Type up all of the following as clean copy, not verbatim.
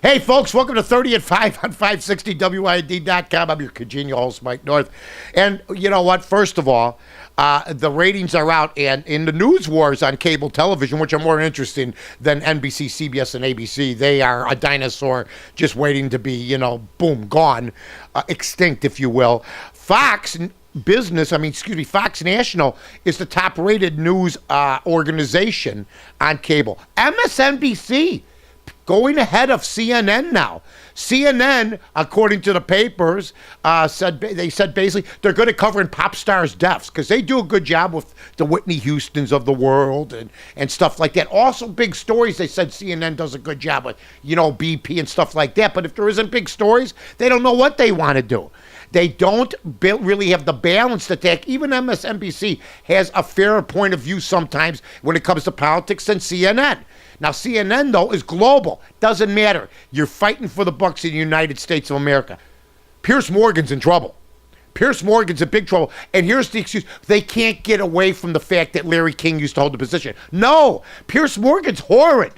Hey, folks, welcome to 30 at 5 on 560WID.com. I'm your congenial host, Mike North. And you know what? First of all, the ratings are out, and in the news wars on cable television, which are more interesting than NBC, CBS, and ABC, they are a dinosaur just waiting to be, boom, gone, extinct, if you will. Fox National is the top-rated news organization on cable. MSNBC going ahead of CNN now. CNN, according to the papers, said basically they're good at covering pop stars' deaths because they do a good job with the Whitney Houstons of the world and stuff like that. Also, big stories, they said CNN does a good job with, BP and stuff like that. But if there isn't big stories, they don't know what they want to do. They don't really have the balance to take. Even MSNBC has a fairer point of view sometimes when it comes to politics than CNN. Now, CNN, though, is global. Doesn't matter. You're fighting for the bucks in the United States of America. Piers Morgan's in trouble. Piers Morgan's in big trouble. And here's the excuse. They can't get away from the fact that Larry King used to hold the position. No, Piers Morgan's horrid.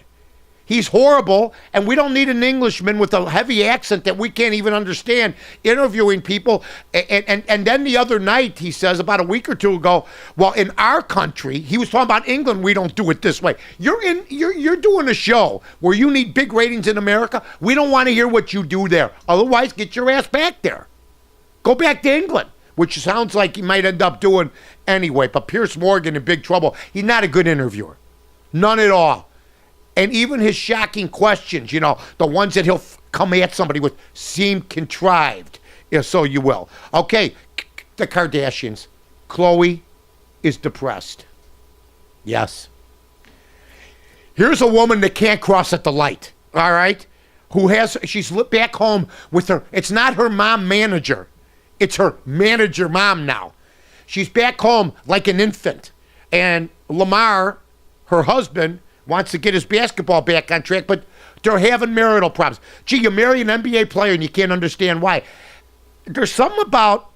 He's horrible, and we don't need an Englishman with a heavy accent that we can't even understand interviewing people. And then the other night, he says, about a week or two ago, well, in our country, he was talking about England, we don't do it this way. You're doing a show where you need big ratings in America. We don't want to hear what you do there. Otherwise, get your ass back there. Go back to England, which sounds like he might end up doing anyway. But Piers Morgan in big trouble. He's not a good interviewer. None at all. And even his shocking questions, the ones that he'll come at somebody with, seem contrived. Yeah, so you will. Okay, the Kardashians. Khloe is depressed. Yes. Here's a woman that can't cross at the light, all right? She's back home with her, it's not her mom manager. It's her manager mom now. She's back home like an infant. And Lamar, her husband, wants to get his basketball back on track, but they're having marital problems. Gee, you marry an NBA player and you can't understand why. There's something about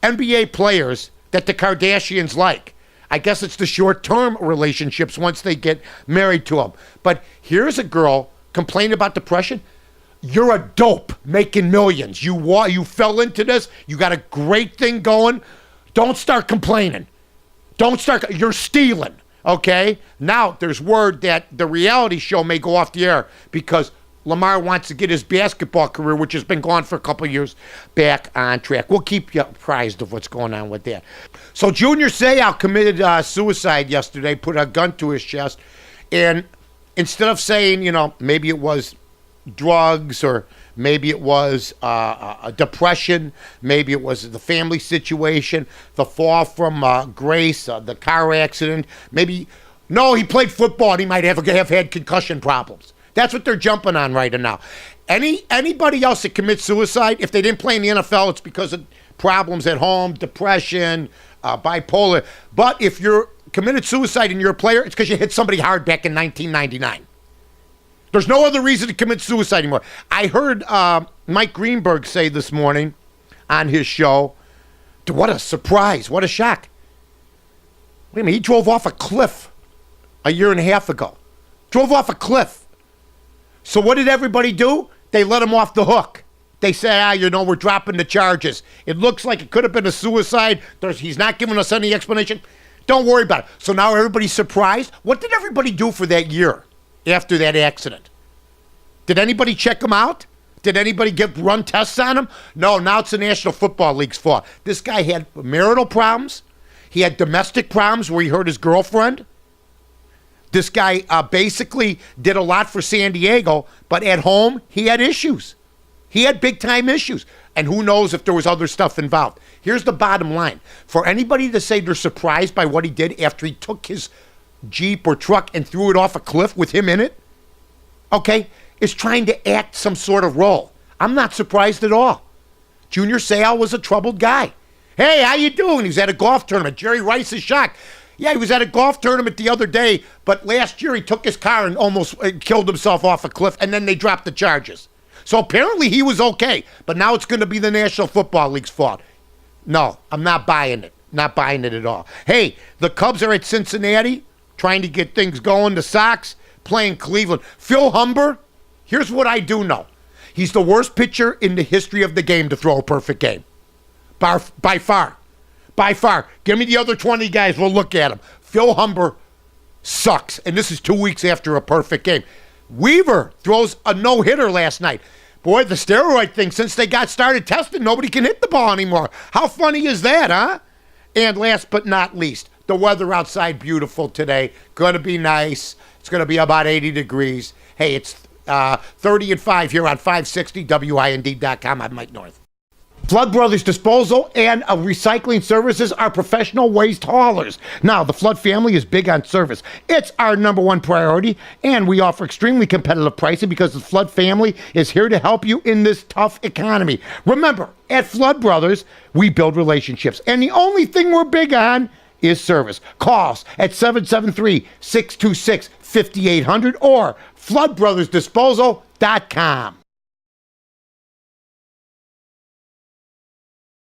NBA players that the Kardashians like. I guess it's the short-term relationships once they get married to them. But here's a girl complaining about depression. You're a dope making millions. You fell into this. You got a great thing going. Don't start complaining. You're stealing. Okay, now there's word that the reality show may go off the air because Lamar wants to get his basketball career, which has been gone for a couple of years, back on track. We'll keep you apprised of what's going on with that. So Junior Seau committed suicide yesterday, put a gun to his chest, and instead of saying, maybe it was drugs or maybe it was a depression, maybe it was the family situation, the fall from grace, the car accident, no, he played football and he might have had concussion problems. That's what they're jumping on right now. Anybody else that commits suicide, if they didn't play in the NFL, it's because of problems at home, depression, bipolar. But if you're committed suicide and you're a player, it's because you hit somebody hard back in 1999. There's no other reason to commit suicide anymore. I heard Mike Greenberg say this morning on his show, what a surprise, what a shock. Wait a minute, he drove off a cliff a year and a half ago. Drove off a cliff. So what did everybody do? They let him off the hook. They said, we're dropping the charges. It looks like it could have been a suicide. He's not giving us any explanation. Don't worry about it. So now everybody's surprised. What did everybody do for that year after that accident? Did anybody check him out? Did anybody run tests on him? No, now it's the National Football League's fault. This guy had marital problems. He had domestic problems where he hurt his girlfriend. This guy basically did a lot for San Diego, but at home, he had issues. He had big-time issues. And who knows if there was other stuff involved. Here's the bottom line. For anybody to say they're surprised by what he did after he took his Jeep or truck and threw it off a cliff with him in it, okay, is trying to act some sort of role. I'm not surprised at all. Junior Seau was a troubled guy. Hey, how you doing? He was at a golf tournament. Jerry Rice is shocked. Yeah, he was at a golf tournament the other day, but last year he took his car and almost killed himself off a cliff, and then they dropped the charges. So apparently he was okay, but now it's going to be the National Football League's fault. No, I'm not buying it. Not buying it at all. Hey, the Cubs are at Cincinnati trying to get things going. The Sox playing Cleveland. Phil Humber, Here's what I do know. He's the worst pitcher in the history of the game to throw a perfect game. By far. By far. Give me the other 20 guys. We'll look at them. Phil Humber sucks. And this is 2 weeks after a perfect game. Weaver throws a no-hitter last night. Boy, the steroid thing, since they got started testing, nobody can hit the ball anymore. How funny is that, huh? And last but not least, the weather outside beautiful today. Going to be nice. It's going to be about 80 degrees. Hey, it's 30 and 5 here on 560 WIND.com. I'm Mike North. Flood Brothers Disposal and Recycling Services are professional waste haulers. Now, the Flood family is big on service. It's our number one priority, and we offer extremely competitive pricing because the Flood family is here to help you in this tough economy. Remember, at Flood Brothers, we build relationships, and the only thing we're big on is service. Call us at 773-626-5800 or floodbrothersdisposal.com.